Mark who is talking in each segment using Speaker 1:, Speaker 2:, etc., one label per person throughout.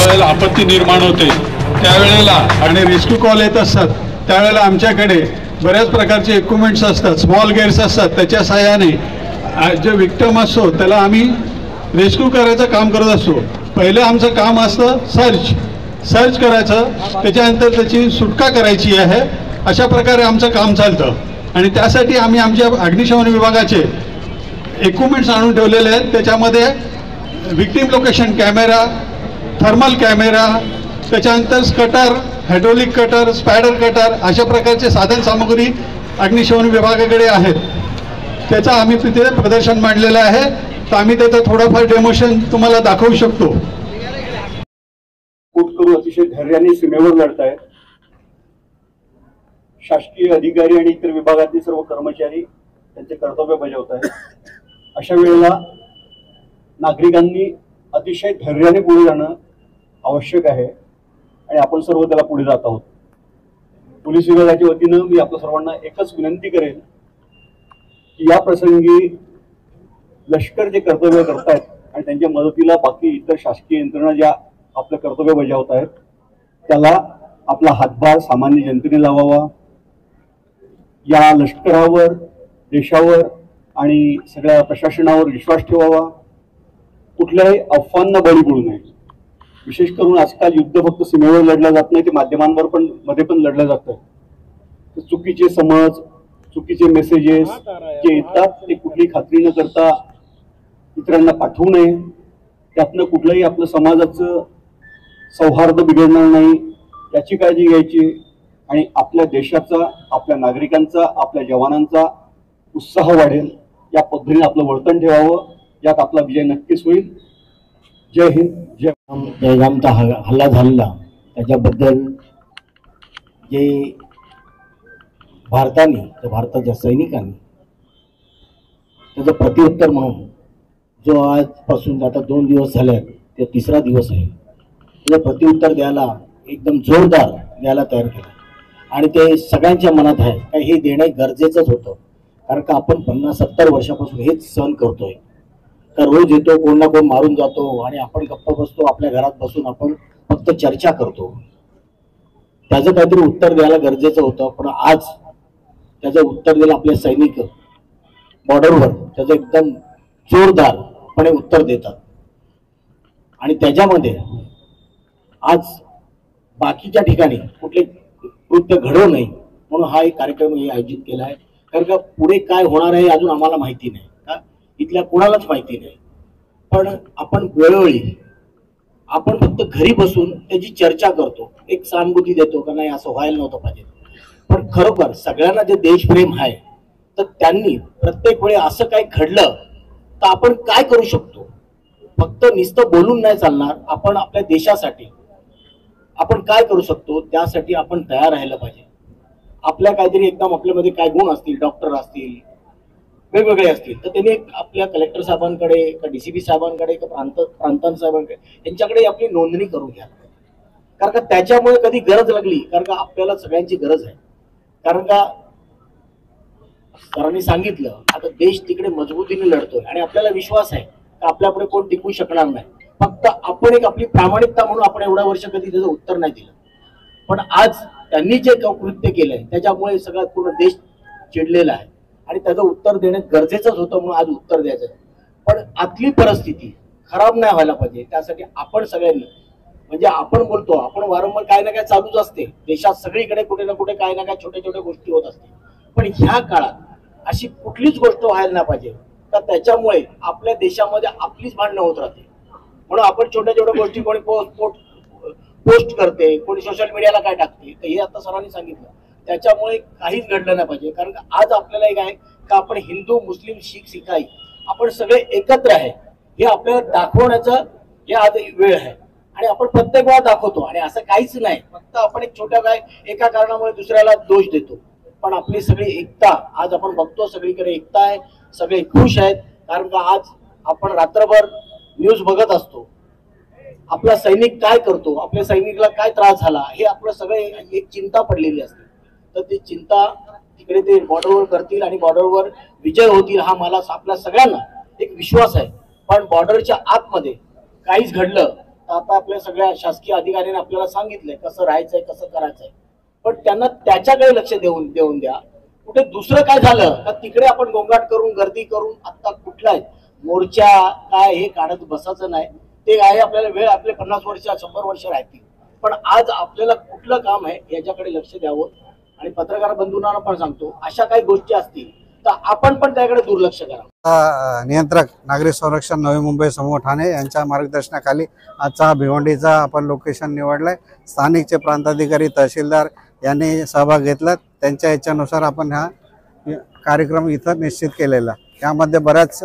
Speaker 1: वेळेला आपत्ती निर्माण होते त्यावेळेला आणि रेस्क्यू कॉल येत असतात त्यावेळेला आमच्याकडे बऱ्याच प्रकारचे इक्विपमेंट्स असतात, स्मॉल गेअर्स असतात. त्याच्या सहाय्याने जो विक्टिम असतो त्याला आम्ही रेस्क्यू करायचं काम करत असतो. पहिलं आमचं काम असतं सर्च करायचं, त्याच्यानंतर त्याची सुटका करायची आहे. अशा प्रकारे आमचं काम चालतं आणि त्यासाठी आम्ही आमच्या अग्निशमन विभागाचे इक्विपमेंट्स आणून ठेवलेले आहेत. त्याच्यामध्ये victim location camera, thermal camera, त्याच्यानंतर cutter, hydraulic cutter, spider cutter अशा प्रकारचे साधन सामग्री अग्निशमन विभागाकडे आहेत. त्याचं आम्ही तिथे प्रदर्शन मांडलेलं आहे. तर आम्ही त्याचं थोडंफार डेमोशन तुम्हाला दाखवू शकतो.
Speaker 2: करू अतिशय धैर्याने सीमेवर लढतायत. शासकीय अधिकारी आणि इतर विभागातील सर्व कर्मचारी त्यांचे कर्तव्य बजावत आहेत. अशा वेळेला नागरिकांनी अतिशय धैर्याने पुढे जाणं आवश्यक आहे आणि आपण सर्व त्याला पुढे जात आहोत. पोलीस विभागाच्या वतीनं मी आपल्या सर्वांना एकच विनंती करेन की या प्रसंगी लष्कर जे कर्तव्य करतायत आणि त्यांच्या मदतीला बाकी इतर शासकीय यंत्रणा ज्या आपलं कर्तव्य बजावत आहेत त्याला आपला हातभार सामान्य जनतेने लावावा. या लष्करावर, देशावर आणि सगळ्या प्रशासनावर विश्वास ठेवावा. कुठल्याही अफवांना बळी पडू नये. विशेष करून आजकाल युद्ध फक्त सीमेवर लढलं जात नाही, ते माध्यमांवर मध्ये पण लढलं जातं. चुकीचे समज, चुकीचे मेसेजेस जे येतात ते कुठली खात्री न करता इतरांना पाठवू नये. त्यातनं कुठलंही आपलं समाजाचं सौहार्द बिघडणार नाही याची काळजी घ्यायची आणि आपल्या देशाचा, आपल्या नागरिकांचा, आपल्या जवानांचा उत्साह वाढेल या पद्धतीने आपलं वर्तन ठेवावं. यात आपला विजय नक्कीच होईल. जय हिंद. जय.
Speaker 3: जळगावचा हल्ला झालेला त्याच्याबद्दल जे भारताच्या सैनिकांनी त्याचं प्रत्युत्तर म्हणून जो आजपासून आता 2 दिवस झाले ते 3रा दिवस आहे, त्याचं प्रत्युत्तर द्यायला एकदम जोरदार द्यायला तयार केलं आणि ते सगळ्यांच्या मनात आहे का हे देणं गरजेचंच होतं. कारण का आपण 50-70 वर्षापासून हेच सहन करतोय का रोज येतो, कोण ना कोण मारून जातो आणि आपण गप्प बसतो, आपल्या घरात बसून आपण फक्त चर्चा करतो. त्याचं काहीतरी उत्तर द्यायला गरजेचं होतं. पण आज त्याचं उत्तर द्यायला आपले सैनिक बॉर्डरवर त्याचं एकदम जोरदारपणे उत्तर देतात आणि त्याच्यामध्ये आज बाकीच्या ठिकाणी कुठले कृत्य घडवू नये म्हणून हा एक कार्यक्रम आयोजित केला आहे. कारण का पुढे काय होणार आहे अजून आम्हाला माहिती नाही, का इथल्या कोणालाच माहिती नाही. पण आपण वेळोवेळी आपण फक्त घरी बसून त्याची चर्चा करतो, एक सहानुभूती देतो का नाही असं व्हायला नव्हतं पाहिजे. पण खरोखर सगळ्यांना जे देशप्रेम आहे तर त्यांनी प्रत्येक वेळी असं काय घडलं तर आपण काय करू शकतो. फक्त नुसतं बोलून नाही चालणार. आपण आपल्या देशासाठी आपण काय करू शकतो त्यासाठी आपण तयार राहायला पाहिजे. आपल्या काहीतरी एकदम आपल्यामध्ये काय गुण असतील, डॉक्टर असतील, वेगवेगळे असतील, तर त्यांनी आपल्या कलेक्टर साहेबांकडे का DCP साहेबांकडे का प्रांतांत साहेबांकडे यांच्याकडे आपली नोंदणी करून घ्या. कारण का त्याच्यामुळे कधी गरज लागली, कारण का आपल्याला सगळ्यांची गरज आहे. कारण का सरांनी सांगितलं आता देश तिकडे मजबूतीने लढतोय आणि आपल्याला विश्वास आहे की आपल्यापुढे कोण टिकू शकणार नाही. फक्त आपण एक आपली प्रामाणिकता म्हणून आपण एवढ्या वर्ष कधी त्याचं उत्तर नाही दिलं. पण आज त्यांनी जे कृत्य केलंय त्याच्यामुळे सगळा पूर्ण देश चिडलेला आहे आणि त्याचं उत्तर देणं गरजेचंच होतं म्हणून आज उत्तर द्यायचं. पण आतली परिस्थिती खराब नाही व्हायला पाहिजे त्यासाठी आपण सगळ्यांनी म्हणजे आपण बोलतो, आपण वारंवार काय ना काय चालूच असते देशात, सगळीकडे कुठे ना कुठे काय ना काय छोट्या छोट्या गोष्टी होत असते. पण ह्या काळात अशी कुठलीच गोष्ट व्हायला नाही पाहिजे तर त्याच्यामुळे आपल्या देशामध्ये आपलीच भांडणं होत राहते. म्हणून आपण छोट्या छोट्या गोष्टी कोणी पोस्ट करते, कोणी सोशल मीडियाला काय टाकते, तर हे आता सरांनी सांगितलं त्याच्यामुळे काहीच घडलं नाही पाहिजे. कारण आज आपल्याला एक आहे का आपण हिंदू, मुस्लिम, शीख, सिखाई आपण सगळे एकत्र आहे हे आपल्याला दाखवण्याचं हे आज वेळ आहे आणि आपण प्रत्येक वेळा दाखवतो आणि असं काहीच नाही. फक्त आपण एक छोट्या काय एका कारणामुळे दुसऱ्याला दोष देतो. पण आपली सगळी एकता आज आपण बघतो, सगळीकडे एकता आहे, सगळे खुश आहेत. कारण का आज आपण रात्रभर न्यूज बघत असतो, आपला सैनिक काय करतो, आपल्या सैनिकाला काय त्रास झाला हे आपलं सगळे एक चिंता पडलेली असते. तर ती चिंता तिकडे ते बॉर्डरवर करतील आणि बॉर्डरवर विजय होतील हा मला आपल्या सगळ्यांना एक विश्वास आहे. पण बॉर्डरच्या आतमध्ये काहीच घडलं तर आता आपल्या सगळ्या शासकीय अधिकाऱ्यांनी आपल्याला सांगितलंय कसं राहायचंय कसं करायचंय, पण त्यांना त्याच्याकडे लक्ष देऊन द्या. कुठे दुसरं काय झालं का तिकडे आपण गोंगाट करून गर्दी करून आता कुठलाय मोर्चा काय हे काढत बसायचं नाही. ते आहे आपल्याला वेळ आपले 50 वर्ष 100 वर्ष राहतील, पण आज आपल्याला कुठलं काम आहे याच्याकडे लक्ष द्यावं. आणि पत्रकार बंधूंना पण सांगतो, अशा काही गोष्टी असतील तर आपण पण त्याकडे दुर्लक्ष करावं.
Speaker 4: नियंत्रक नागरिक संरक्षण नवी मुंबई समूह ठाणे यांच्या मार्गदर्शनाखाली आजचा भिवंडीचा आपण लोकेशन निवडलाय. स्थानिकचे प्रांताधिकारी तहसीलदार यांनी सहभाग घेतला. त्यांच्या इच्छेनुसार आपण हा कार्यक्रम इथं निश्चित केलेला. यामध्ये बऱ्याच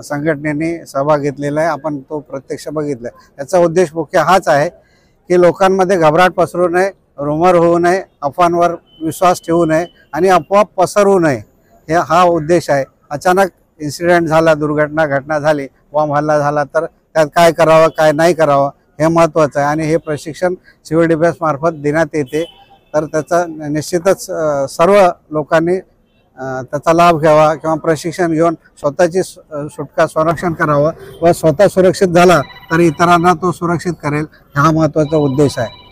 Speaker 4: संघटनेने सहभाग घेतलेला आहे. आपण तो प्रत्यक्ष बघितला. याचा उद्देश मुख्य हाच आहे की लोकांमध्ये घबराट पसरू नये, रुमर होऊ नये, अफवांवर विश्वास ठेवू नये आणि अफवा पसरवू नये, हा उद्देश आहे. अचानक इन्सिडेंट झाला, घटना झाली, बॉम्ब हल्ला झाला तर त्यात काय करावं काय नाही करावं हे महत्त्वाचं आहे. आणि हे प्रशिक्षण सिव्हिल डिफेन्स मार्फत देण्यात येते. तर त्याचा निश्चितच सर्व लोकांनी त्याचा लाभ घ्यावा किंवा प्रशिक्षण घेऊन स्वतःची सुटका संरक्षण करावं व स्वतः सुरक्षित झाला तर इतरांना तो सुरक्षित करेल, हा महत्त्वाचा उद्देश आहे.